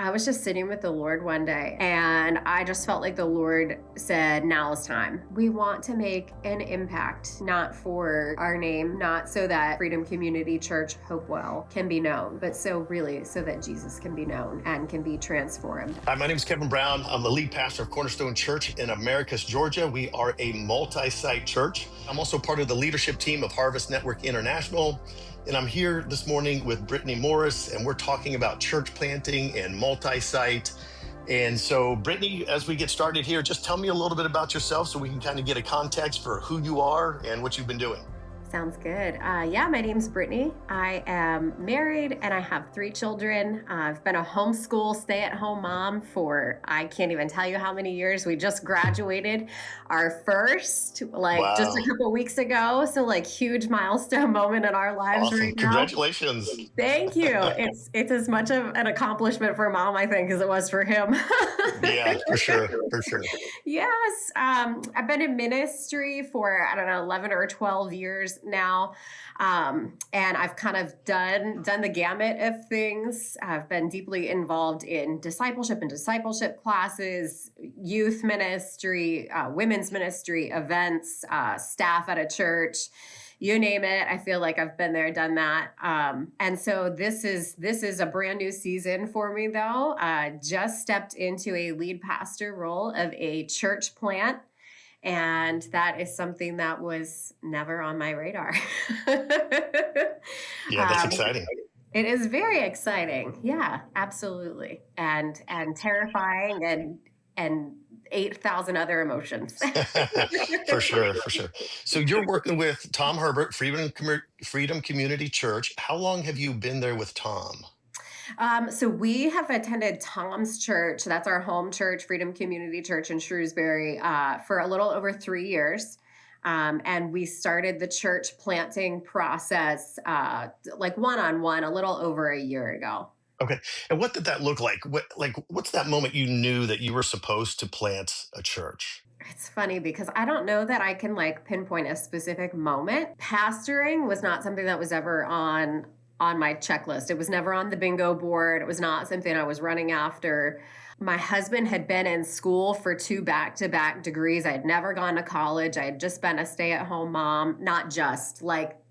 I was just sitting with the Lord one day and I just felt like the Lord said, now is time. We want to make an impact, not for our name, not so that Freedom Community Church Hopewell can be known, but so that Jesus can be known and can be transformed. Hi, my name is Kevin Brown. I'm the lead pastor of Cornerstone Church in Americus, Georgia. We are a multi-site church. I'm also part of the leadership team of Harvest Network International. And I'm here this morning with Brittney Morris, and we're talking about church planting and multi-site. And so, Brittney, as we get started here, just tell me a little bit about yourself so we can kind of get a context for who you are and what you've been doing. Sounds good. My name's Brittany. I am married and I have 3 children. I've been a homeschool stay-at-home mom for, I can't even tell you how many years. We just graduated our first, just a couple weeks ago. So huge milestone moment in our lives Awesome. right now. Congratulations. Thank you. It's as much of an accomplishment for mom, I think, as it was for him. Yeah, for sure. Yes. I've been in ministry for, 11 or 12 years now. And I've kind of done the gamut of things. I've been deeply involved in discipleship and discipleship classes, youth ministry, women's ministry, events, staff at a church. You name it. I feel like I've been there, done that. And so this is a brand new season for me, though. Just stepped into a lead pastor role of a church plant. And that is something that was never on my radar. Yeah, that's exciting. It is very exciting. Yeah, absolutely. And terrifying and 8,000 other emotions. For sure. So you're working with Tom Herbert, Freedom Community Church. How long have you been there with Tom? So we have attended Tom's church. That's our home church, Freedom Community Church in Shrewsbury, for a little over 3 years. And we started the church planting process, one-on-one a little over a year ago. Okay. And what did that look like? What's that moment you knew that you were supposed to plant a church? It's funny because I don't know that I can pinpoint a specific moment. Pastoring was not something that was ever on my checklist. It was never on the bingo board. It was not something I was running after. My husband had been in school for 2 back-to-back degrees. I had never gone to college. I had just been a stay-at-home mom, not just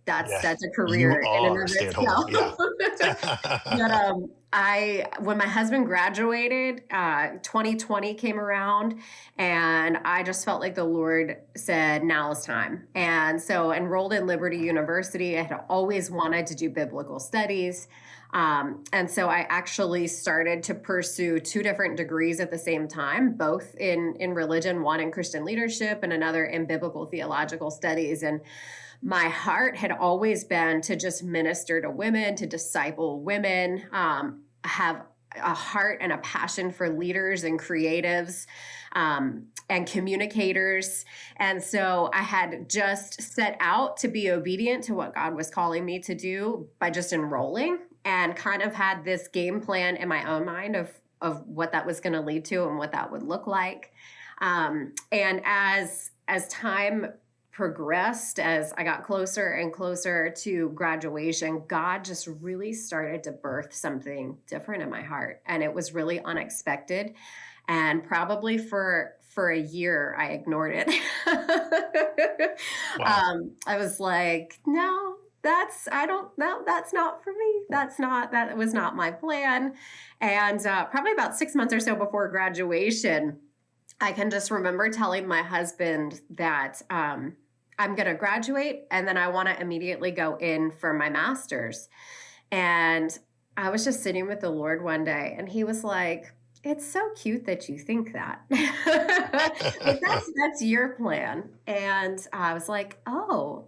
that's a career. You are a stay-at-home. Yeah. But when my husband graduated, 2020 came around and I just felt like the Lord said, now is time. And so enrolled in Liberty University. I had always wanted to do biblical studies. And so I actually started to pursue 2 different degrees at the same time, both in religion, one in Christian leadership and another in biblical theological studies. And my heart had always been to just minister to women, to disciple women, have a heart and a passion for leaders and creatives and communicators. And so I had just set out to be obedient to what God was calling me to do by just enrolling, and kind of had this game plan in my own mind of what that was going to lead to and what that would look like. And as time progressed, as I got closer and closer to graduation, God just really started to birth something different in my heart. And it was really unexpected. And probably for a year, I ignored it. Wow. I was like, no, that's not for me. That was not my plan. And probably about 6 months or so before graduation, I can just remember telling my husband that I'm going to graduate and then I want to immediately go in for my master's. And I was just sitting with the Lord one day and he was like, it's so cute that you think that. That's your plan. And I was like, oh,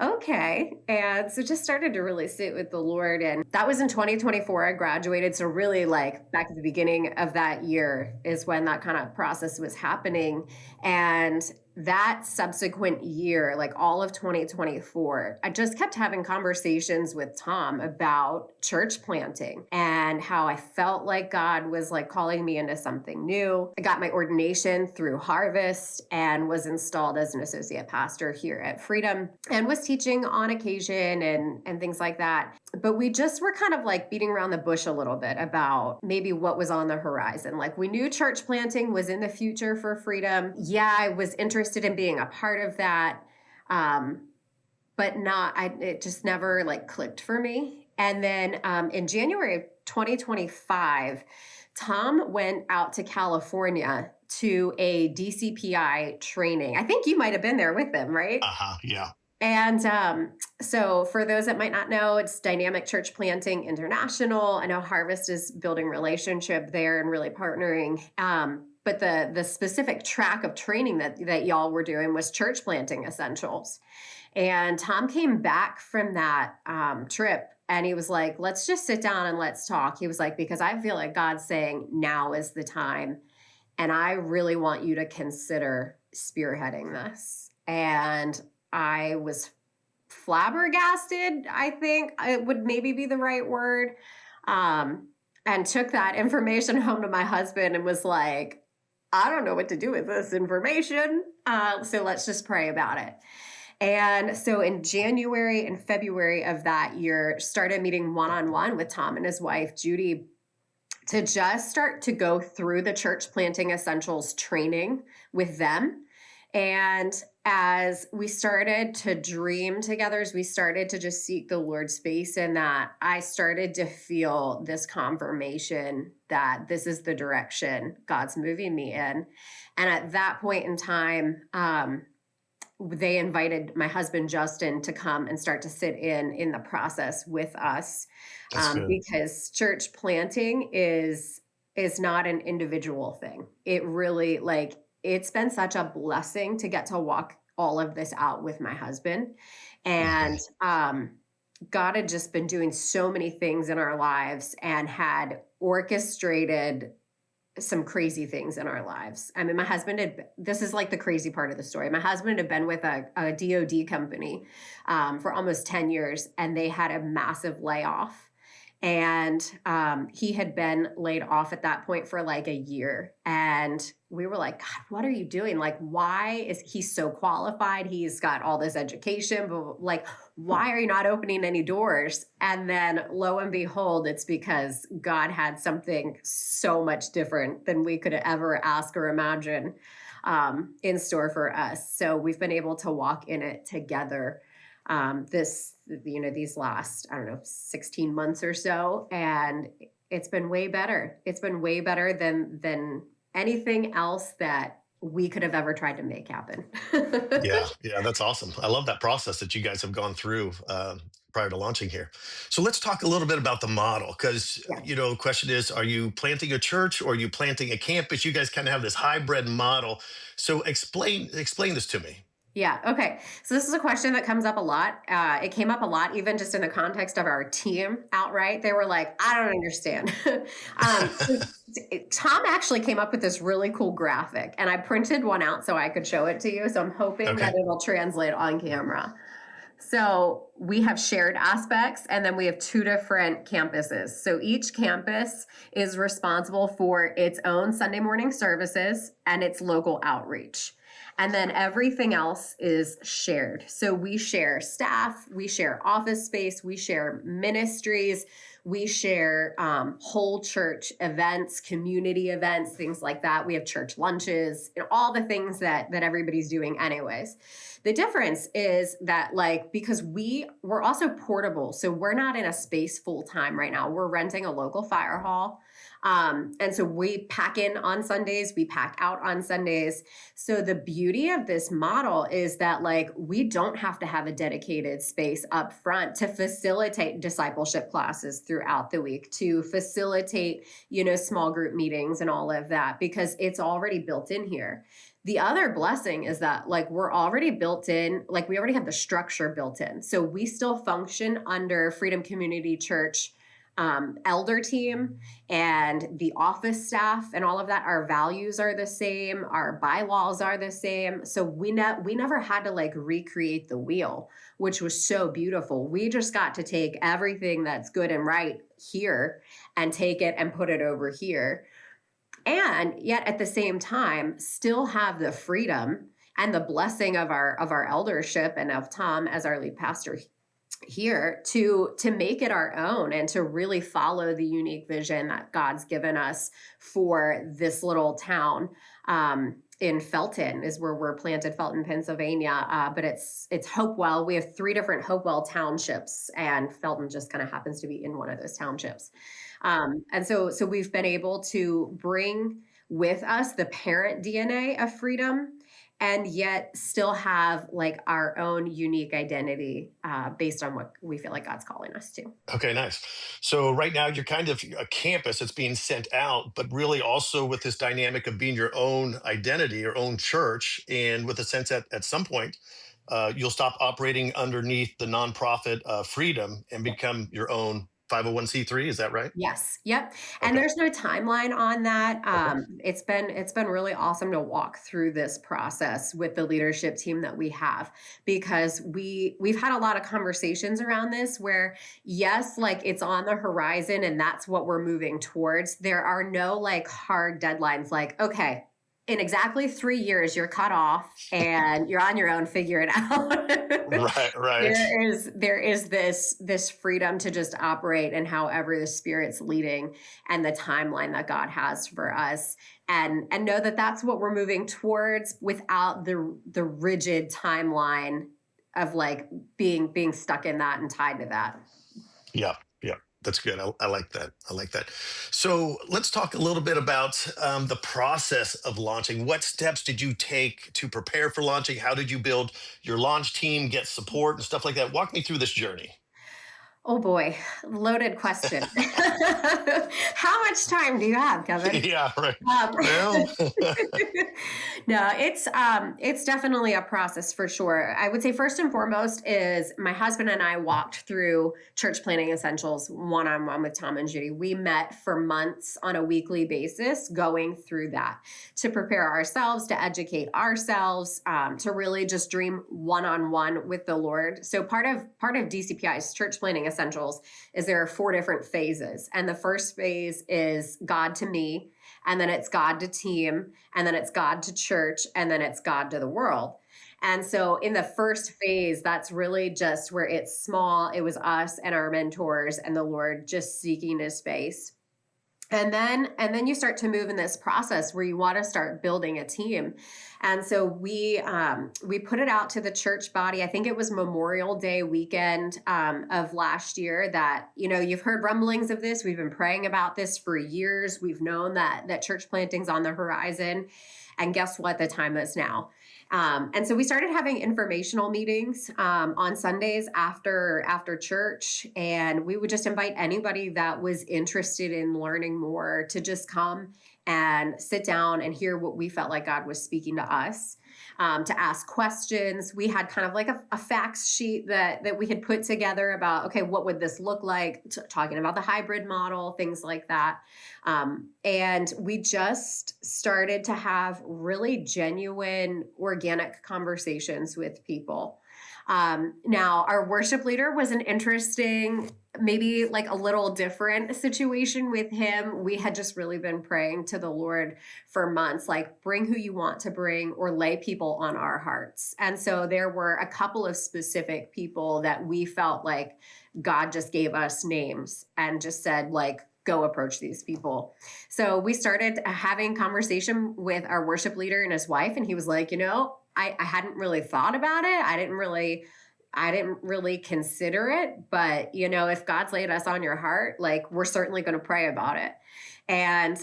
okay. And so just started to really sit with the Lord. And that was in 2024. I graduated. So really back at the beginning of that year is when that kind of process was happening. And that subsequent year, like all of 2024, I just kept having conversations with Tom about church planting and how I felt like God was like calling me into something new. I got my ordination through Harvest and was installed as an associate pastor here at Freedom and was teaching on occasion and things like that. But we just were kind of like beating around the bush a little bit about maybe what was on the horizon. Like we knew church planting was in the future for Freedom. Yeah, I was interested in being a part of that. But it just never like clicked for me. And then in January of 2025, Tom went out to California to a DCPI training. I think you might have been there with them, right? Yeah. And so for those that might not know, it's Dynamic Church Planting International. I know Harvest is building relationship there and really partnering. But the specific track of training that y'all were doing was church planting essentials. And Tom came back from that trip and he was like, let's just sit down and let's talk. He was like, because I feel like God's saying now is the time. And I really want you to consider spearheading this. And I was flabbergasted, I think it would maybe be the right word, and took that information home to my husband and was like, I don't know what to do with this information, so let's just pray about it. And so in January and February of that year, started meeting one-on-one with Tom and his wife, Judy, to just start to go through the church planting essentials training with them. And as we started to dream together, as we started to just seek the Lord's face in that, I started to feel this confirmation that this is the direction God's moving me in. And at that point in time, they invited my husband, Justin, to come and start to sit in the process with us, because church planting is not an individual thing. It really, like, it's been such a blessing to get to walk all of this out with my husband. And God had just been doing so many things in our lives and had orchestrated some crazy things in our lives. I mean, my husband this is like the crazy part of the story. My husband had been with a DoD company for almost 10 years, and they had a massive layoff. And he had been laid off at that point for like a year. And we were like, God, what are you doing? Like, why is he so qualified? He's got all this education, but like, why are you not opening any doors? And then lo and behold, it's because God had something so much different than we could ever ask or imagine in store for us. So we've been able to walk in it together these last, 16 months or so. And it's been way better. It's been way better than anything else that we could have ever tried to make happen. Yeah, that's awesome. I love that process that you guys have gone through prior to launching here. So let's talk a little bit about the model, because Yeah. the question is, are you planting a church or are you planting a campus? You guys kind of have this hybrid model. So explain this to me. Yeah. Okay. So this is a question that comes up a lot. It came up a lot, even just in the context of our team outright. They were like, I don't understand. So Tom actually came up with this really cool graphic, and I printed one out so I could show it to you. So I'm hoping that it'll translate on camera. So we have shared aspects, and then we have two different campuses. So each campus is responsible for its own Sunday morning services and its local outreach. And then everything else is shared. So we share staff, we share office space, we share ministries, we share whole church events, community events, things like that. We have church lunches, all the things that everybody's doing anyways. The difference is that, like, because we're also portable, so we're not in a space full time right now. We're renting a local fire hall. And so we pack in on Sundays, we pack out on Sundays. So the beauty of this model is that, like, we don't have to have a dedicated space up front to facilitate discipleship classes throughout the week, to facilitate, small group meetings and all of that, because it's already built in here. The other blessing is that, like, we're already built in, like, we already have the structure built in. So we still function under Freedom Community Church elder team and the office staff and all of that. Our values are the same. Our bylaws are the same. So we never had to like recreate the wheel, which was so beautiful. We just got to take everything that's good and right here and take it and put it over here. And yet at the same time, still have the freedom and the blessing of our eldership and of Tom as our lead pastor here to make it our own and to really follow the unique vision that God's given us for this little town. In Felton is where we're planted, Felton, Pennsylvania. But it's Hopewell. We have 3 different Hopewell townships, and Felton just kind of happens to be in one of those townships. And so we've been able to bring with us the parent DNA of freedom, and yet still have like our own unique identity based on what we feel like God's calling us to. Okay, nice. So right now you're kind of a campus that's being sent out, but really also with this dynamic of being your own identity, your own church, and with a sense that at some point you'll stop operating underneath the nonprofit freedom and become your own 501c3. Is that right? Yes. Yep. And Okay. there's no timeline on that. Okay. It's been really awesome to walk through this process with the leadership team that we have, because we've had a lot of conversations around this where yes, like it's on the horizon and that's what we're moving towards. There are no like hard deadlines like, okay, in exactly 3 years, you're cut off and you're on your own, figure it out. Right, right. There is this freedom to just operate in however the Spirit's leading and the timeline that God has for us, and know that that's what we're moving towards without the rigid timeline of like being stuck in that and tied to that. Yeah, yeah, that's good. I like that. I like that. So let's talk a little bit about the process of launching. What steps did you take to prepare for launching? How did you build your launch team, get support and stuff like that? Walk me through this journey. Oh boy, loaded question. How much time do you have, Kevin? Yeah, right. Um, Well, no, it's definitely a process for sure. I would say first and foremost is my husband and I walked through church planning essentials one-on-one with Tom and Judy. We met for months on a weekly basis, going through that to prepare ourselves, to educate ourselves, to really just dream one-on-one with the Lord. So part of DCPI's church planning essentials is there are 4 different phases, and the first phase is God to me, and then it's God to team, and then it's God to church, and then it's God to the world. And so in the first phase, that's really just where it's small. It was us and our mentors and the Lord just seeking his face. And then you start to move in this process where you want to start building a team. And so we put it out to the church body. I think it was Memorial Day weekend of last year that, you've heard rumblings of this. We've been praying about this for years. We've known that church planting's on the horizon. And guess what? The time is now. And so we started having informational meetings on Sundays after church, and we would just invite anybody that was interested in learning more to just come and sit down and hear what we felt like God was speaking to us, to ask questions. We had kind of like a facts sheet that we had put together about, okay, what would this look like? Talking about the hybrid model, things like that. And we just started to have really genuine, organic conversations with people. Now, our worship leader was an interesting, maybe like a little different situation with him. We had just really been praying to the Lord for months, like bring who you want to bring or lay people on our hearts. And so there were a couple of specific people that we felt like God just gave us names and just said, like, go approach these people. So we started having conversation with our worship leader and his wife, and he was like, I hadn't really thought about it. I didn't really consider it, but if God's laid us on your heart, like we're certainly going to pray about it. And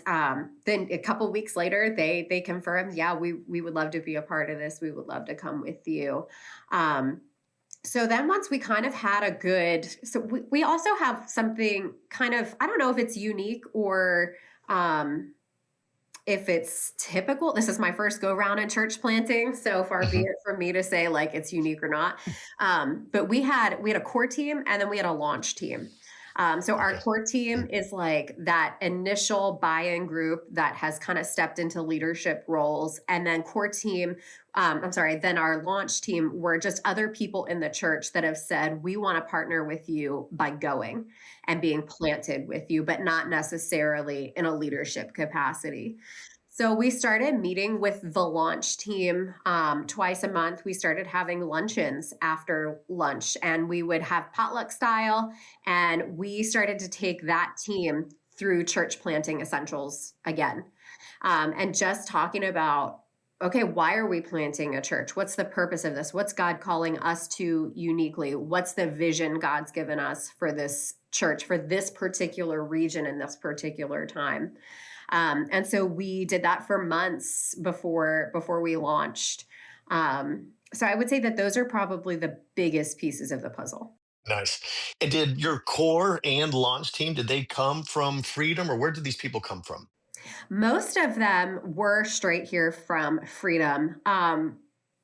then a couple weeks later, they confirmed, yeah, we would love to be a part of this. We would love to come with you. So then once we kind of had so we also have something kind of, I don't know if it's unique or if it's typical. This is my first go round in church planting, so far be Mhm. it from me to say like it's unique or not. But we had a core team and then we had a launch team. So our Okay. core team is like that initial buy-in group that has kind of stepped into leadership roles. And then core team, then our launch team were just other people in the church that have said, we want to partner with you by going and being planted with you, but not necessarily in a leadership capacity. So we started meeting with the launch team twice a month. We started having luncheons after lunch, and we would have potluck style. And we started to take that team through church planting essentials again, and just talking about, okay, why are we planting a church? What's the purpose of this? What's God calling us to uniquely? What's the vision God's given us for this church, for this particular region in this particular time? And so we did that for months before we launched. So I would say that those are probably the biggest pieces of the puzzle. Nice. And did your core and launch team, did they come from Freedom, or where did these people come from? Most of them were straight here from Freedom.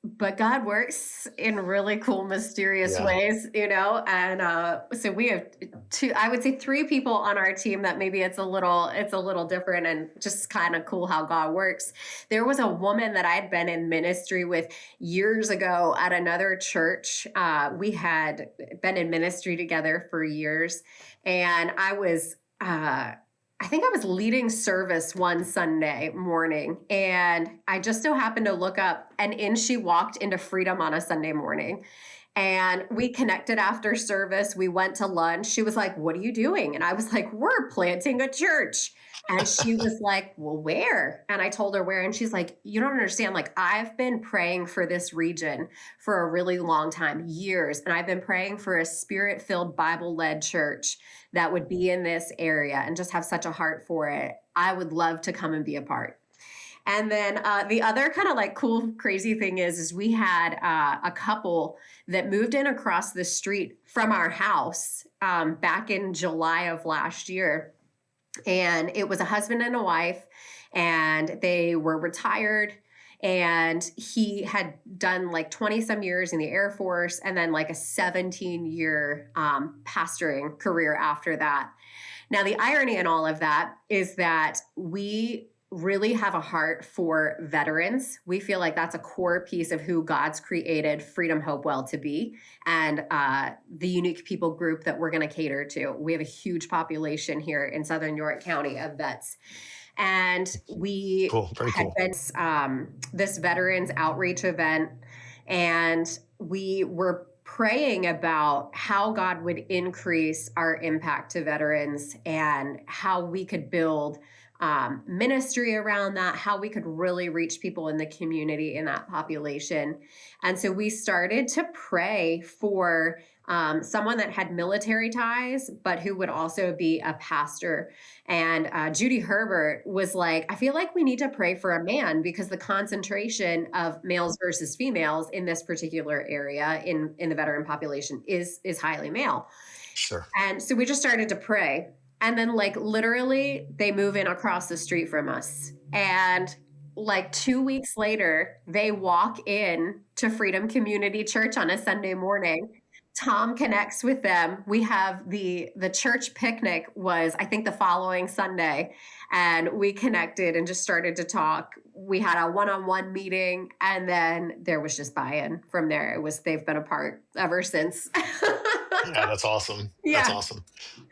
But God works in really cool, mysterious Yeah. ways, And so we have I would say three people on our team that maybe it's a little different and just kind of cool how God works. There was a woman that I had been in ministry with years ago at another church. We had been in ministry together for years, and I think I was leading service one Sunday morning, and I just so happened to look up, and in she walked into Freedom on a Sunday morning. And we connected after service. We went to lunch. She was like, "What are you doing?" And I was like, "We're planting a church." And she was like, "Well, where?" And I told her where. And she's like, "You don't understand. Like, I've been praying for this region for a really long time, years. And I've been praying for a spirit filled, Bible led church that would be in this area and just have such a heart for it. I would love to come and be a part." And then the other kind of like cool, crazy thing is we had a couple that moved in across the street from our house back in July of last year. And it was a husband and a wife, and they were retired. And he had done like 20 some years in the Air Force, and then like a 17-year pastoring career after that. Now, the irony in all of that is that we really have a heart for veterans. We feel like that's a core piece of who God's created Freedom Hopewell to be, and the unique people group that we're going to cater to. We have a huge population here in Southern York County of vets. And we Cool. Very had cool. been this veterans outreach event, and we were praying about how God would increase our impact to veterans and how we could build ministry around that, how we could really reach people in the community in that population. And so we started to pray for someone that had military ties, but who would also be a pastor. And Judy Herbert was like, "I feel like we need to pray for a man because the concentration of males versus females in this particular area in the veteran population is highly male." Sure. And so we just started to pray. And then, like, literally, they move in across the street from us. And like 2 weeks later, they walk in to Freedom Community Church on a Sunday morning. Tom connects with them. We have the church picnic was, I think, the following Sunday, and we connected and just started to talk. We had a one-on-one meeting, and then there was just buy-in from there. They've been apart ever since. Yeah, that's awesome. That's Yeah. awesome.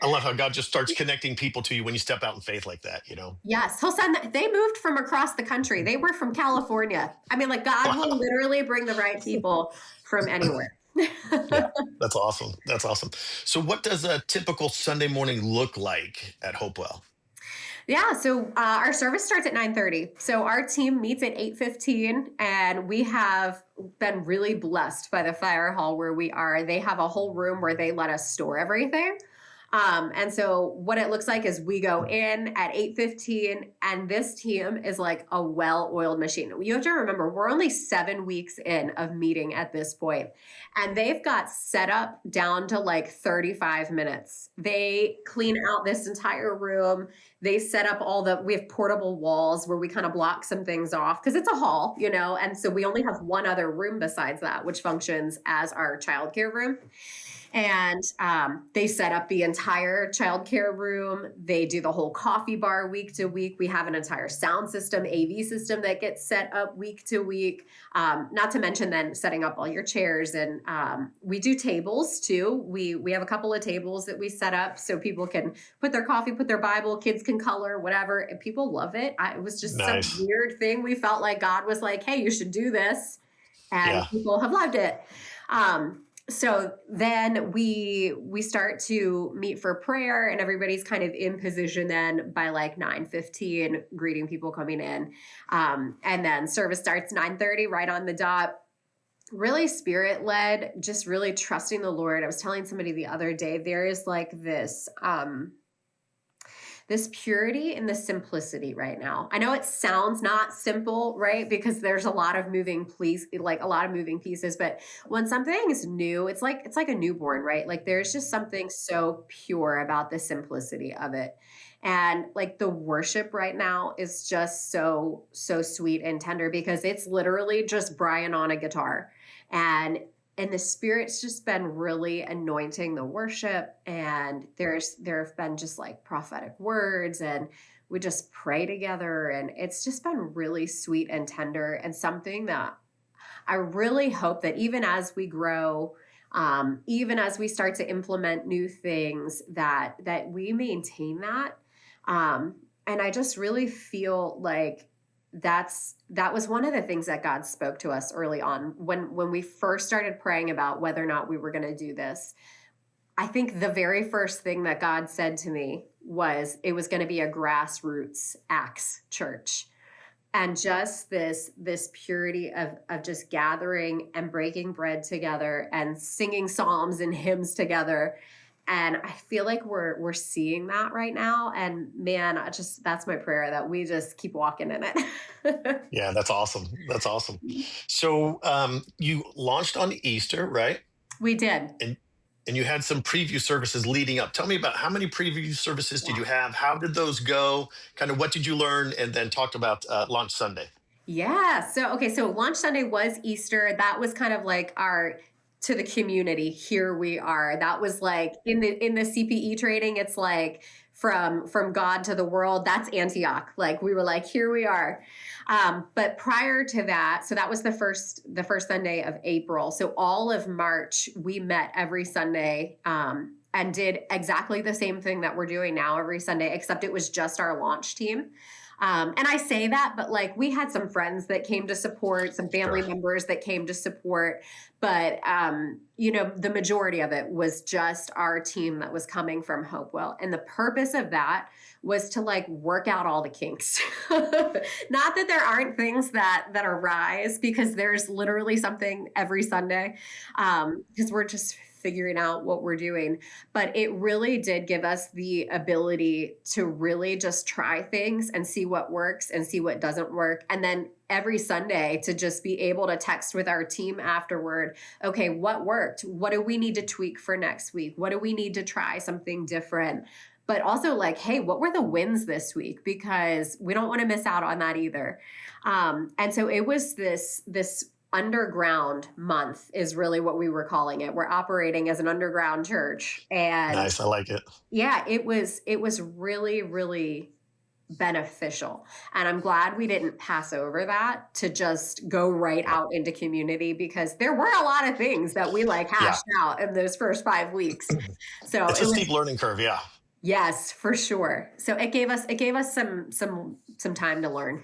I love how God just starts connecting people to you when you step out in faith like that, Yes, he'll send that. They moved from across the country. They were from California. I mean, like, God will Wow. literally bring the right people from anywhere. Yeah, that's awesome. That's awesome. So, what does a typical Sunday morning look like at Hopewell? Yeah, so our service starts at 9:30. So our team meets at 8:15, and we have been really blessed by the fire hall where we are. They have a whole room where they let us store everything. And so what it looks like is we go in at 8:15, and this team is like a well-oiled machine. You have to remember, we're only 7 weeks in of meeting at this point, and they've got set up down to like 35 minutes. They clean out this entire room. They set up we have portable walls where we kind of block some things off because it's a hall, and so we only have one other room besides that, which functions as our childcare room. And they set up the entire childcare room. They do the whole coffee bar week to week. We have an entire sound system, AV system that gets set up week to week. Not to mention then setting up all your chairs. And we do tables too. We have a couple of tables that we set up so people can put their coffee, put their Bible, kids can color, whatever. And people love it. It was just some Nice. weird thing. We felt like God was like, hey, you should do this. And Yeah. people have loved it. So then we start to meet for prayer, and everybody's kind of in position then by like 9:15, greeting people coming in. And then service starts 9:30, right on the dot. Really spirit led, just really trusting the Lord. I was telling somebody the other day, there is like this purity and the simplicity right now. I know it sounds not simple, right? Because there's a lot of moving pieces, but when something is new, it's like a newborn, right? Like there's just something so pure about the simplicity of it. And like the worship right now is just so sweet and tender because it's literally just Brian on a guitar. And the Spirit's just been really anointing the worship, and there have been just like prophetic words, and we just pray together, and it's just been really sweet and tender, and something that I really hope that even as we grow, even as we start to implement new things, that we maintain that. And I just really feel like that was one of the things that God spoke to us early on when we first started praying about whether or not we were going to do this. I think the very first thing that God said to me was it was going to be a grassroots Acts church. And just this purity of just gathering and breaking bread together and singing psalms and hymns together. And I feel like we're seeing that right now. And man, that's my prayer, that we just keep walking in it. Yeah, that's awesome. That's awesome. So you launched on Easter, right? We did. And you had some preview services leading up. Tell me about how many preview services did you have? How did those go? Kind of what did you learn? And then talked about Launch Sunday. Yeah. So Launch Sunday was Easter. That was kind of like our to the community. Here we are. That was like in the CPE training. It's like from God to the world. That's Antioch. Like we were like, here we are. But prior to that, so that was the first Sunday of April. So all of March, we met every Sunday and did exactly the same thing that we're doing now every Sunday, except it was just our launch team. And I say that, but like we had some friends that came to support, some family members that came to support, but the majority of it was just our team that was coming from Hopewell. And the purpose of that was to like work out all the kinks. Not that there aren't things that arise, because there's literally something every Sunday, because we're just figuring out what we're doing. But it really did give us the ability to really just try things and see what works and see what doesn't work. And then every Sunday to just be able to text with our team afterward. Okay, what worked? What do we need to tweak for next week? What do we need to try something different? But also like, hey, what were the wins this week? Because we don't want to miss out on that either. And so it was this underground month is really what we were calling it. We're operating as an underground church. And Nice. I like it. yeah, it was really, really beneficial. And I'm glad we didn't pass over that to just go right out into community, because there were a lot of things that we like hashed out in those first 5 weeks. So It's a steep learning curve. Yeah. Yes, for sure. So it gave us some time to learn.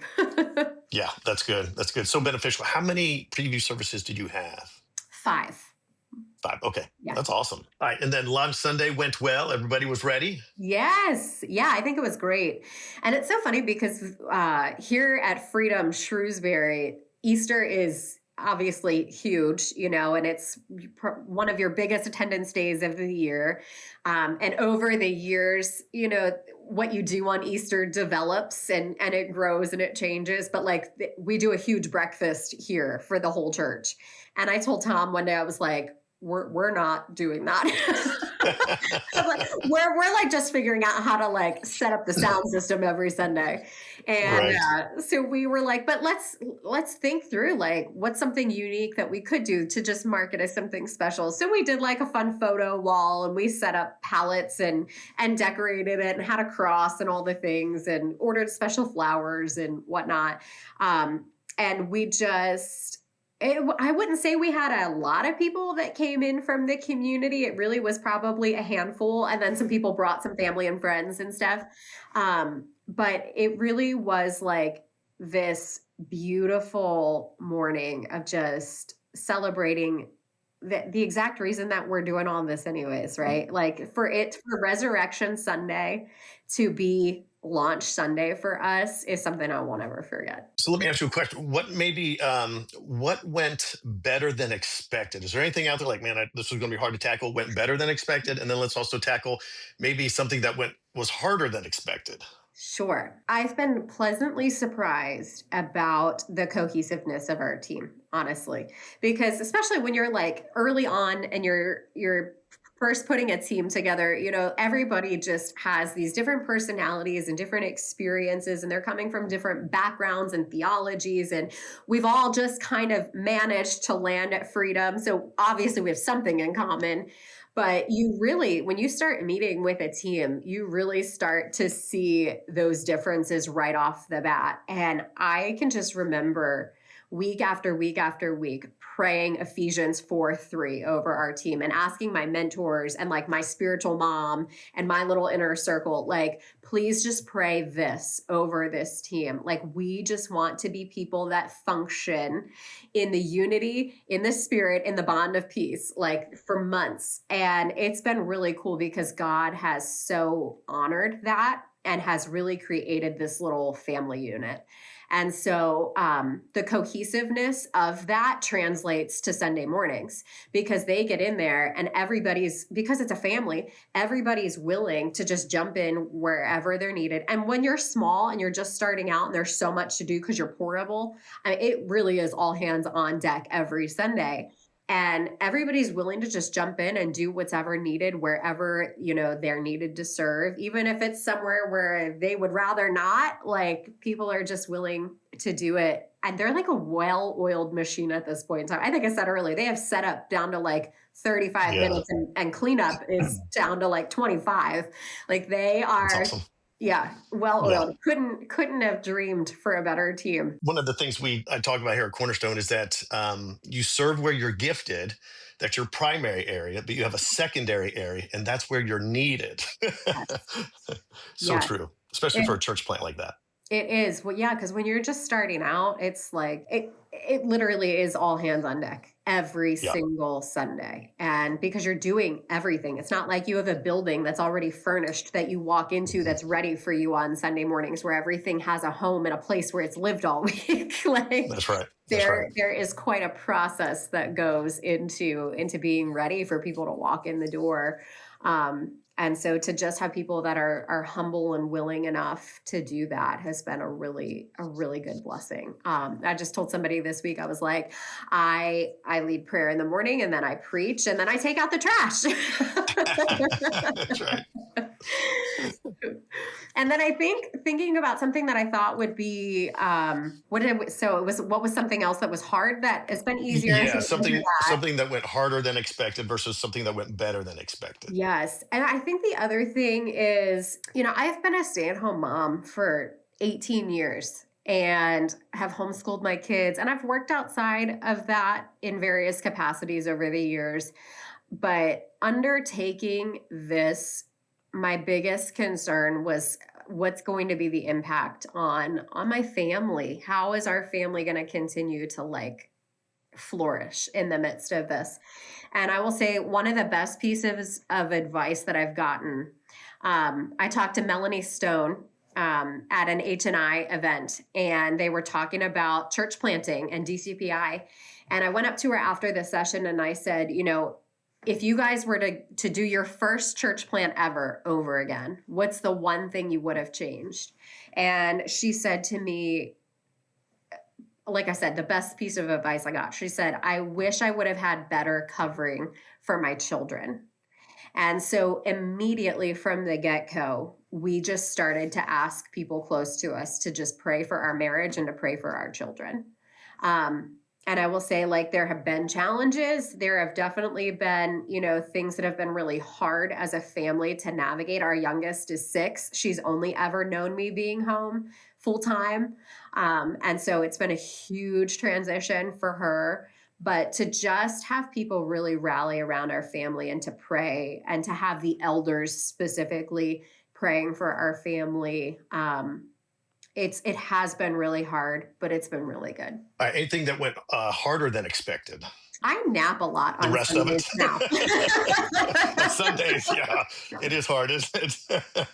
Yeah, that's good. That's good. So beneficial. How many preview services did you have? 5. 5. Okay. Yeah. That's awesome. All right. And then Launch Sunday went well. Everybody was ready. Yes. Yeah, I think it was great. And it's so funny because here at Freedom Shrewsbury, Easter is obviously huge, and it's one of your biggest attendance days of the year. And over the years, what you do on Easter develops and it grows and it changes. But like we do a huge breakfast here for the whole church. And I told Tom one day, I was like, we're not doing that. We're like just figuring out how to like set up the sound system every Sunday. And Right. so we were like, but let's think through like what's something unique that we could do to just market as something special. So we did like a fun photo wall, and we set up pallets and decorated it and had a cross and all the things and ordered special flowers and whatnot. And we just I wouldn't say we had a lot of people that came in from the community. It really was probably a handful. And then some people brought some family and friends and stuff. But it really was like this beautiful morning of just celebrating the exact reason that we're doing all this anyways, right? Like for Resurrection Sunday to be launch Sunday for us is something I won't ever forget. So let me ask you a question. What went better than expected? Is there anything out there like, man, this was going to be hard to tackle, went better than expected? And then let's also tackle maybe something that was harder than expected. Sure. I've been pleasantly surprised about the cohesiveness of our team, honestly, because especially when you're like early on and you're first putting a team together, everybody just has these different personalities and different experiences, and they're coming from different backgrounds and theologies, and we've all just kind of managed to land at Freedom. So obviously we have something in common. But when you start meeting with a team, you really start to see those differences right off the bat. And I can just remember week after week after week praying Ephesians 4:3 over our team and asking my mentors and like my spiritual mom and my little inner circle, like, please just pray this over this team. Like, we just want to be people that function in the unity, in the spirit, in the bond of peace, like for months. And it's been really cool because God has so honored that and has really created this little family unit. And so the cohesiveness of that translates to Sunday mornings because they get in there and because it's a family, everybody's willing to just jump in wherever they're needed. And when you're small and you're just starting out and there's so much to do because you're portable, it really is all hands on deck every Sunday. And everybody's willing to just jump in and do whatever needed wherever, they're needed to serve, even if it's somewhere where they would rather not. Like, people are just willing to do it. And they're like a well-oiled machine at this point in time. I think I said earlier, they have set up down to like 35 minutes and cleanup is down to like 25. Like, they are... That's awesome. Yeah, well-oiled. Yeah. Couldn't have dreamed for a better team. One of the things I talk about here at Cornerstone is that you serve where you're gifted. That's your primary area, but you have a secondary area, and that's where you're needed. So true, especially for a church plant like that. It is. Well, yeah, because when you're just starting out, it's like it literally is all hands on deck every single Sunday. And because you're doing everything, it's not like you have a building that's already furnished that you walk into that's ready for you on Sunday mornings where everything has a home and a place where it's lived all week. Like, that's right. There is quite a process that goes into being ready for people to walk in the door. And so to just have people that are humble and willing enough to do that has been a really good blessing. I just told somebody this week, I was like, I lead prayer in the morning and then I preach and then I take out the trash. That's right. And then I think thinking about something that I thought would be, what was something else that was hard that it's been easier? Yeah, something that went harder than expected versus something that went better than expected. Yes. And I think the other thing is, I've been a stay-at-home mom for 18 years and have homeschooled my kids. And I've worked outside of that in various capacities over the years. But undertaking this, my biggest concern was what's going to be the impact on my family. How is our family going to continue to flourish in the midst of this? And I will say one of the best pieces of advice that I've gotten, I talked to Melanie Stone at an H&I event, and they were talking about church planting and DCPI. And I went up to her after the session and I said, if you guys were to do your first church plant ever over again, what's the one thing you would have changed? And she said to me, like I said, the best piece of advice I got. She said, I wish I would have had better covering for my children. And so immediately from the get go, we just started to ask people close to us to just pray for our marriage and to pray for our children. And I will say, like, there have been challenges. There have definitely been, things that have been really hard as a family to navigate. Our youngest is 6. She's only ever known me being home full time. And so it's been a huge transition for her. But to just have people really rally around our family and to pray and to have the elders specifically praying for our family, it has been really hard, but it's been really good. Anything that went harder than expected? I nap a lot The on rest of it. Sundays now. On Sundays, yeah, it is hard, isn't it?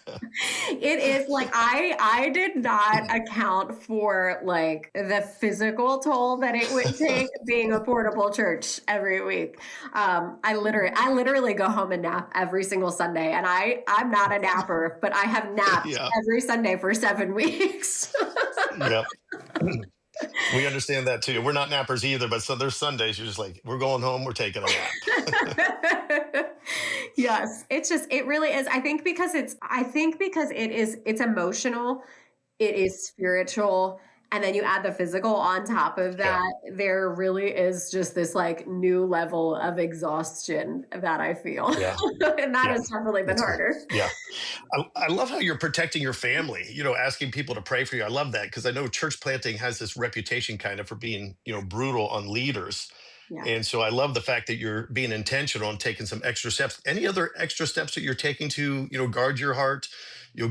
It is like I did not account for like the physical toll that it would take being a portable church every week. I literally go home and nap every single Sunday, and I'm not a napper, but I have napped Yeah, every Sunday for 7 weeks. yeah. We understand that too. We're not nappers either, but so there's Sundays you're just like, we're going home, we're taking a nap. Yes, it really is. I think because it's emotional, it is spiritual, and then you add the physical on top of Yeah, that, there really is just this like new level of exhaustion that I feel. yeah, And that yeah. has definitely been That's good. harder. Yeah. I love how you're protecting your family, asking people to pray for you. I love that because I know church planting has this reputation kind of for being, brutal on leaders. Yeah. And so I love the fact that you're being intentional and taking some extra steps. Any other extra steps that you're taking to, guard your heart,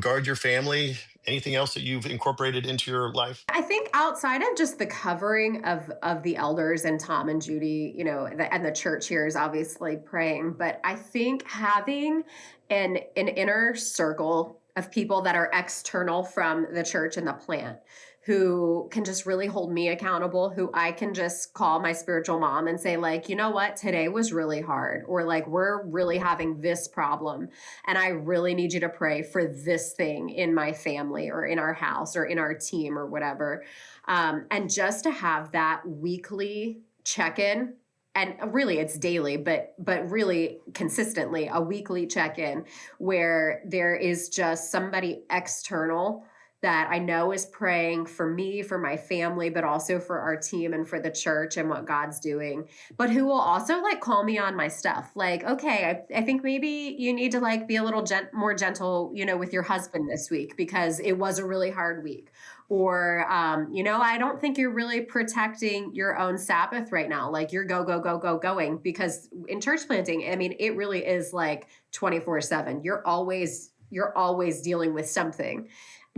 guard your family? Anything else that you've incorporated into your life? I think outside of just the covering of the elders and Tom and Judy, and the church here is obviously praying, but I think having an inner circle of people that are external from the church and the plant who can just really hold me accountable, who I can just call my spiritual mom and say, like, you know what, today was really hard, or like, we're really having this problem, and I really need you to pray for this thing in my family or in our house or in our team or whatever. And just to have that weekly check-in, and really it's daily, but really consistently a weekly check-in where there is just somebody external that I know is praying for me, for my family, but also for our team and for the church and what God's doing, but who will also like call me on my stuff. Like, okay, I think maybe you need to like be a little more gentle, with your husband this week because it was a really hard week. Or, I don't think you're really protecting your own Sabbath right now. Like you're going, because in church planting, I mean, it really is like 24/7. You're always dealing with something.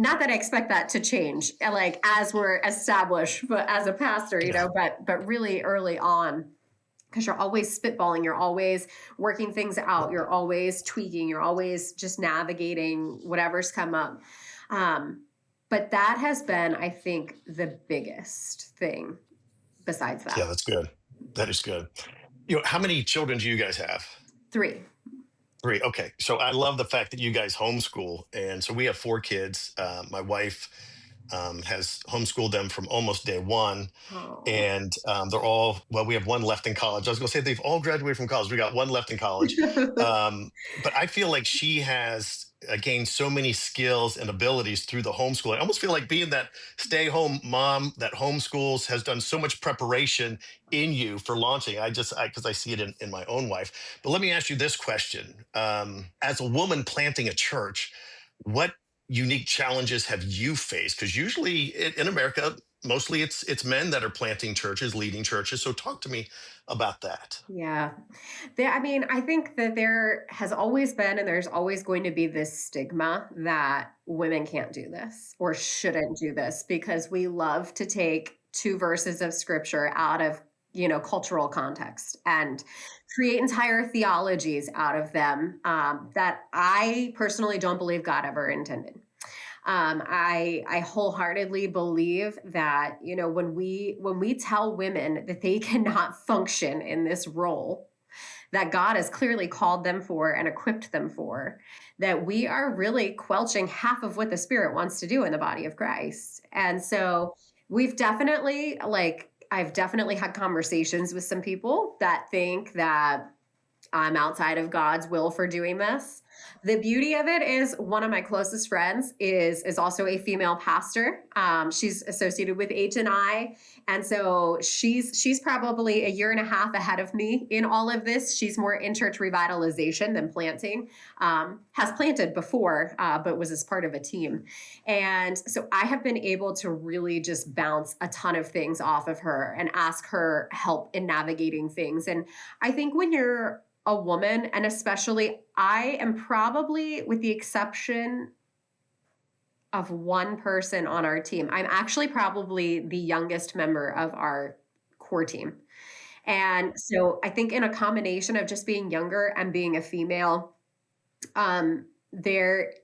Not that I expect that to change, like as we're established, but as a pastor, Yeah. but really early on, because you're always spitballing, you're always working things out, you're always tweaking, you're always just navigating whatever's come up. But that has been, I think, the biggest thing besides Yeah, that. that's good. That is good. How many children do you guys have? 3. 3. Okay. So I love the fact that you guys homeschool. And so we have 4 kids. My wife has homeschooled them from almost day one. Oh. And they're all, well, we have one left in college. I was going to say they've all graduated from college. We got one left in college. But I feel like she has gained so many skills and abilities through the homeschooling. I almost feel like being that stay home mom that homeschools has done so much preparation in you for launching. Because I see it in my own wife. But let me ask you this question. As a woman planting a church, what unique challenges have you faced? Because usually in America, mostly it's men that are planting churches, leading churches. So talk to me about that. Yeah. I think that there has always been and there's always going to be this stigma that women can't do this or shouldn't do this because we love to take 2 verses of scripture out of, cultural context and create entire theologies out of them that I personally don't believe God ever intended. I wholeheartedly believe that, when we tell women that they cannot function in this role that God has clearly called them for and equipped them for, that we are really quelching half of what the Spirit wants to do in the body of Christ. And so We've definitely, I've definitely had conversations with some people that think that I'm outside of God's will for doing this. The beauty of it is one of my closest friends is also a female pastor. She's associated with H&I, and so she's probably a year and a half ahead of me in all of this. She's more in church revitalization than planting. Has planted before, but was as part of a team, and so I have been able to really just bounce a ton of things off of her and ask her help in navigating things. And I think when you're a woman, and especially I am probably, with the exception of one person on our team, I'm actually probably the youngest member of our core team. And so I think in a combination of just being younger and being a female, there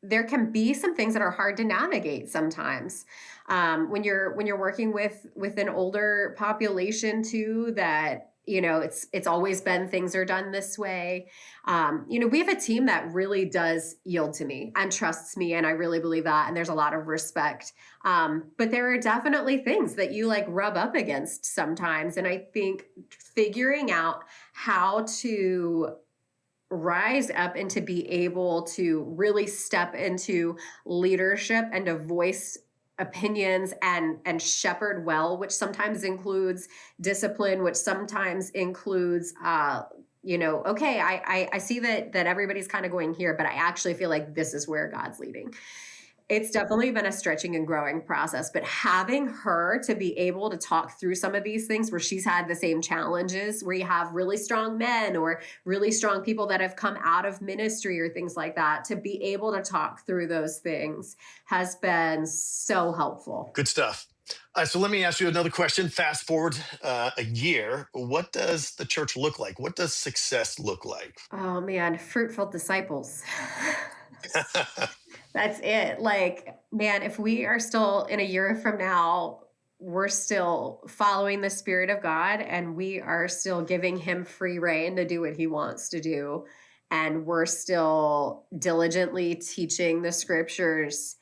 can be some things that are hard to navigate sometimes. When you're working with an older population too, that it's always been things are done this way. We have a team that really does yield to me and trusts me, and I really believe that. And there's a lot of respect. But there are definitely things that you rub up against sometimes, and I think figuring out how to rise up and to be able to really step into leadership and to voice opinions and shepherd well, which sometimes includes discipline, which sometimes includes okay, I see that everybody's kind of going here, but I actually feel like this is where God's leading. It's definitely been a stretching and growing process, but having her to be able to talk through some of these things where she's had the same challenges, where you have really strong men or really strong people that have come out of ministry or things like that, to be able to talk through those things has been so helpful. Good stuff. So let me ask you another question. Fast forward a year. What does the church look like? What does success look like? Oh man, fruitful disciples. That's it. Man, if we are still in a year from now, we're still following the Spirit of God and we are still giving him free rein to do what he wants to do. And we're still diligently teaching the scriptures,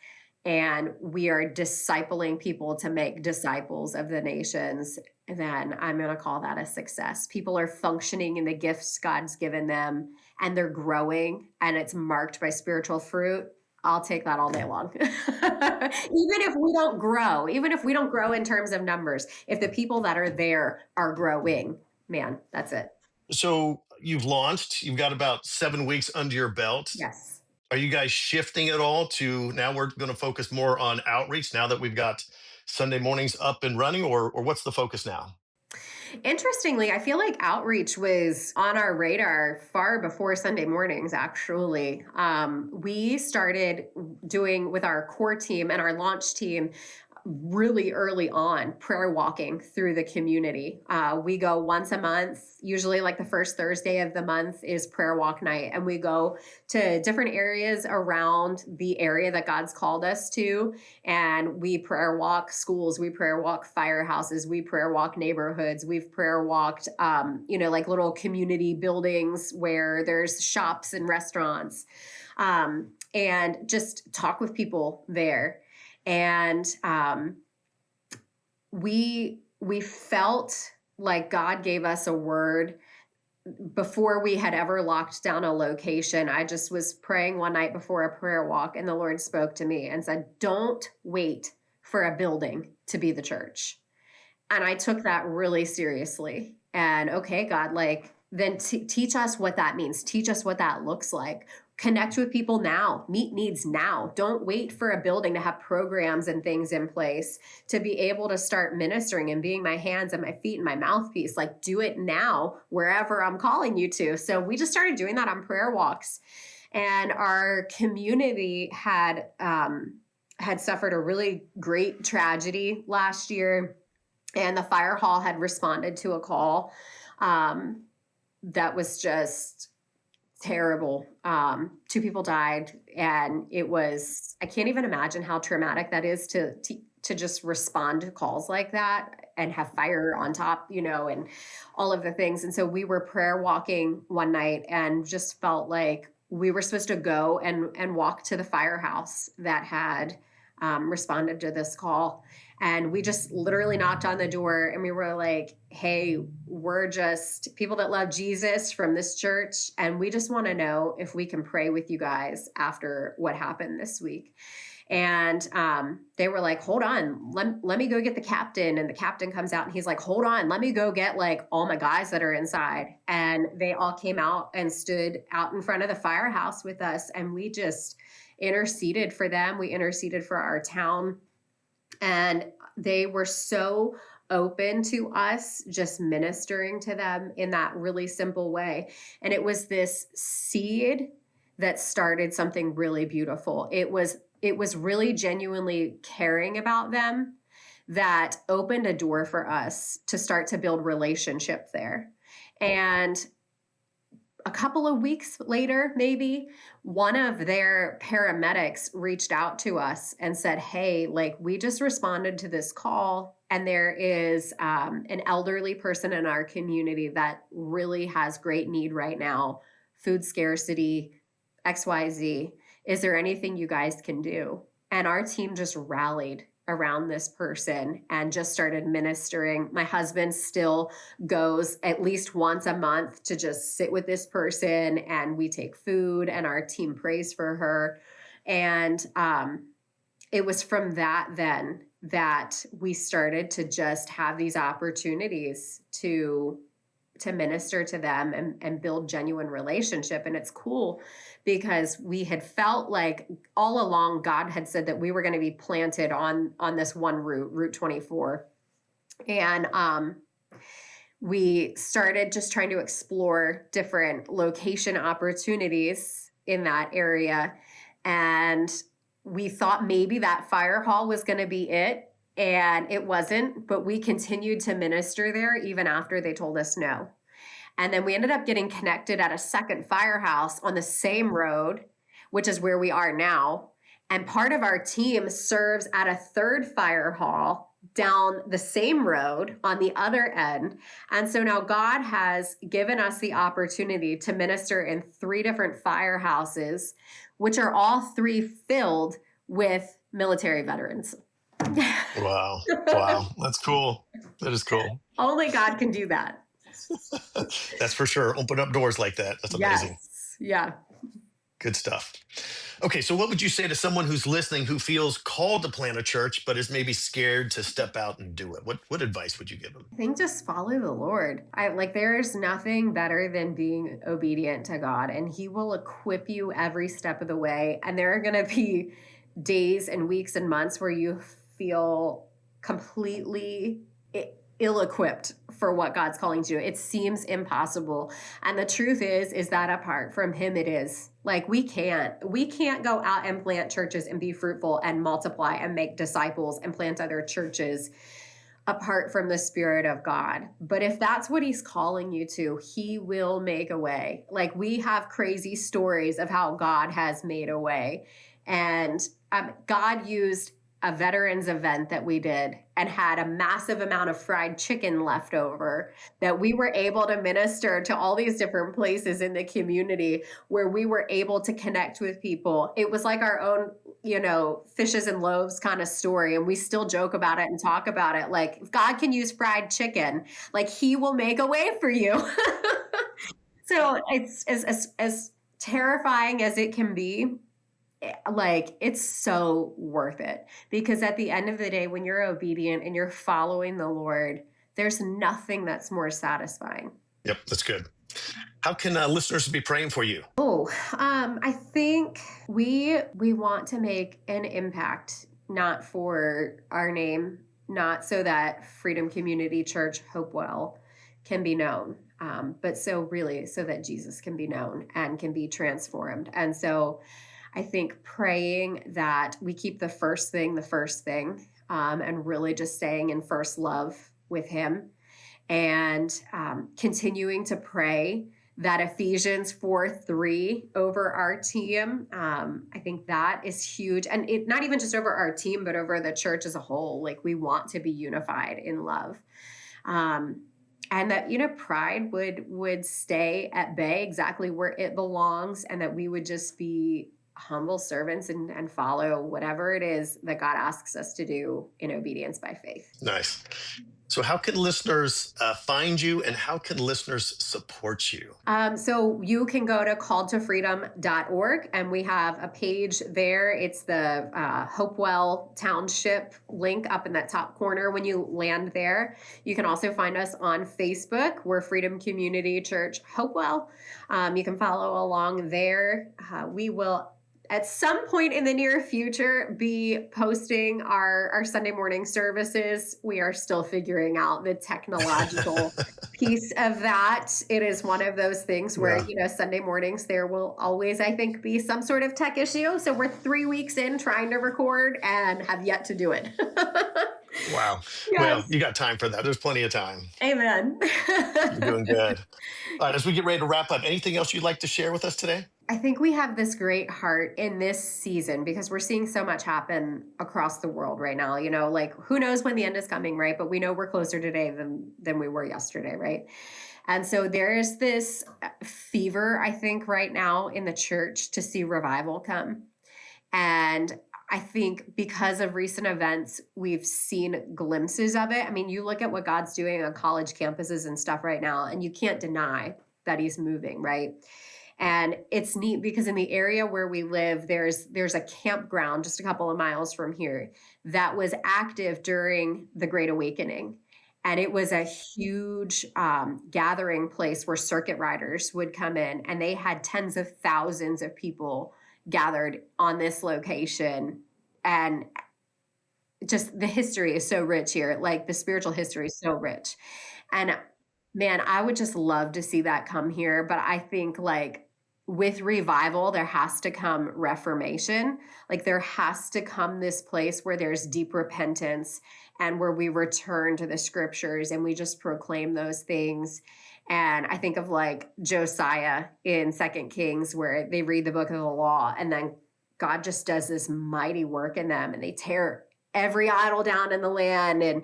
and we are discipling people to make disciples of the nations, then I'm going to call that a success. People are functioning in the gifts God's given them, and they're growing, and it's marked by spiritual fruit. I'll take that all day long. Even if we don't grow in terms of numbers, if the people that are there are growing, man, that's it. So you've launched, you've got about 7 weeks under your belt. Yes. Are you guys shifting at all to now we're going to focus more on outreach now that we've got Sunday mornings up and running, or what's the focus now? Interestingly, I feel like outreach was on our radar far before Sunday mornings, actually. We started doing with our core team and our launch team really early on, prayer walking through the community. We go once a month, usually the first Thursday of the month is prayer walk night. And we go to different areas around the area that God's called us to. And we prayer walk schools, we prayer walk firehouses, we prayer walk neighborhoods. We've prayer walked, little community buildings where there's shops and restaurants, and just talk with people there. And we felt like God gave us a word before we had ever locked down a location. I just was praying one night before a prayer walk, and the Lord spoke to me and said, "Don't wait for a building to be the church." And I took that really seriously. And okay, God, then teach us what that means. Teach us what that looks like. Connect with people now, meet needs now. Don't wait for a building to have programs and things in place to be able to start ministering and being my hands and my feet and my mouthpiece. Do it now, wherever I'm calling you to. So we just started doing that on prayer walks. And our community had suffered a really great tragedy last year. And the fire hall had responded to a call that was just terrible. 2 people died, and I can't even imagine how traumatic that is to just respond to calls like that and have fire on top, and all of the things. And so we were prayer walking one night and just felt like we were supposed to go and walk to the firehouse that had responded to this call. And we just literally knocked on the door and we were like, hey, we're just people that love Jesus from this church. And we just want to know if we can pray with you guys after what happened this week. And they were like, hold on, let me go get the captain. And the captain comes out and he's like, hold on, let me go get like all my guys that are inside. And they all came out and stood out in front of the firehouse with us. And we just interceded for them. We interceded for our town. And they were so open to us just ministering to them in that really simple way. And it was this seed that started something really beautiful. It was really genuinely caring about them that opened a door for us to start to build relationship there. And a couple of weeks later, maybe, one of their paramedics reached out to us and said, hey, like, we just responded to this call, and there is an elderly person in our community that really has great need right now, food scarcity, XYZ. Is there anything you guys can do? And our team just rallied around this person and just started ministering. My husband still goes at least once a month to just sit with this person, and we take food and our team prays for her. And it was from that then that we started to just have these opportunities to minister to them and build genuine relationship. And it's cool because we had felt like all along God had said that we were going to be planted on this one Route 24. And we started just trying to explore different location opportunities in that area. And we thought maybe that fire hall was going to be it. And it wasn't, but we continued to minister there even after they told us no. And then we ended up getting connected at a second firehouse on the same road, which is where we are now. And part of our team serves at a third fire hall down the same road on the other end. And so now God has given us the opportunity to minister in 3 different firehouses, which are all 3 filled with military veterans. Wow. Wow. That's cool. That is cool. Only God can do that. That's for sure. Open up doors like that. That's amazing. Yes. Yeah. Good stuff. Okay, so what would you say to someone who's listening who feels called to plant a church but is maybe scared to step out and do it? What advice would you give them? I think just follow the Lord. There's nothing better than being obedient to God, and He will equip you every step of the way. And there are going to be days and weeks and months where you feel completely ill-equipped for what God's calling to do. It seems impossible. And the truth is that apart from Him, it is. Like, we can't go out and plant churches and be fruitful and multiply and make disciples and plant other churches apart from the Spirit of God. But if that's what He's calling you to, He will make a way. Like, we have crazy stories of how God has made a way. And God used a veterans event that we did and had a massive amount of fried chicken left over that we were able to minister to all these different places in the community where we were able to connect with people. It was like our own, fishes and loaves kind of story. And we still joke about it and talk about it. Like, if God can use fried chicken, like, He will make a way for you. So it's as terrifying as it can be. Like, it's so worth it, because at the end of the day, when you're obedient and you're following the Lord, there's nothing that's more satisfying. Yep, that's good. How can listeners be praying for you? I think we want to make an impact, not for our name, not so that Freedom Community Church Hopewell can be known, but so that Jesus can be known and can be transformed. And so I think praying that we keep the first thing, and really just staying in first love with Him, and continuing to pray that Ephesians 4:3 over our team. I think that is huge. And it not even just over our team, but over the church as a whole. Like, we want to be unified in love. And that, pride would stay at bay exactly where it belongs, and that we would just be humble servants and follow whatever it is that God asks us to do in obedience by faith. Nice. So how can listeners find you, and how can listeners support you? So you can go to calltofreedom.org, and we have a page there. It's the Hopewell Township link up in that top corner when you land there. You can also find us on Facebook. We're Freedom Community Church Hopewell. You can follow along there. We will, at some point in the near future, be posting our Sunday morning services. We are still figuring out the technological piece of that. It is one of those things where, Sunday mornings, there will always, I think, be some sort of tech issue. So we're 3 weeks in trying to record and have yet to do it. Wow. Yes. Well, you got time for that. There's plenty of time. Amen. You're doing good. All right, as we get ready to wrap up, anything else you'd like to share with us today? I think we have this great heart in this season because we're seeing so much happen across the world right now. Like who knows when the end is coming, right? But we know we're closer today than we were yesterday, right? And so there's this fever, I think, right now in the church to see revival come. And I think because of recent events, we've seen glimpses of it. I mean, you look at what God's doing on college campuses and stuff right now, and you can't deny that he's moving, right? And it's neat because in the area where we live, there's a campground just a couple of miles from here that was active during the Great Awakening. And it was a huge gathering place where circuit riders would come in, and they had tens of thousands of people gathered on this location. And just the history is so rich here. Like the spiritual history is so rich. And man, I would just love to see that come here. But I think like with revival, there has to come reformation. Like there has to come this place where there's deep repentance and where we return to the scriptures and we just proclaim those things. And I think of like Josiah in 2 Kings, where they read the book of the law and then God just does this mighty work in them and they tear every idol down in the land. And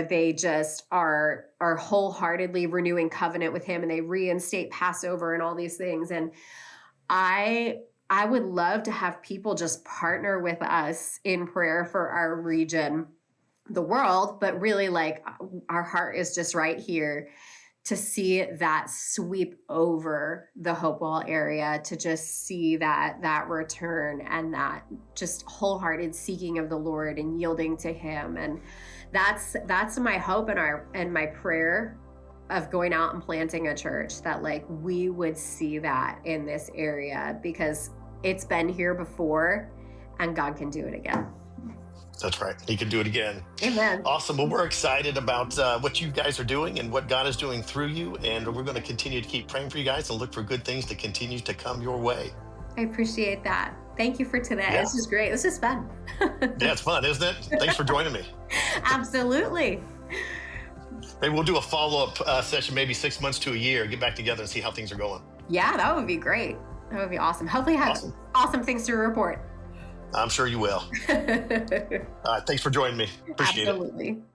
they just are wholeheartedly renewing covenant with him, and they reinstate Passover and all these things. And I would love to have people just partner with us in prayer for our region, the world, but really like our heart is just right here to see that sweep over the Hopewell area, to just see that return and that just wholehearted seeking of the Lord and yielding to him. And that's my hope and my prayer of going out and planting a church, that like we would see that in this area because it's been here before and God can do it again. That's right. He can do it again. Amen. Awesome. Well, we're excited about what you guys are doing and what God is doing through you. And we're going to continue to keep praying for you guys and look for good things to continue to come your way. I appreciate that. Thank you for today. Yeah. This is great. This is fun. Yeah, it's fun, isn't it? Thanks for joining me. Absolutely. Maybe we'll do a follow-up session, maybe 6 months to a year, get back together and see how things are going. Yeah, that would be great. That would be awesome. Hopefully have awesome things to report. I'm sure you will. Thanks for joining me. Appreciate it. Absolutely.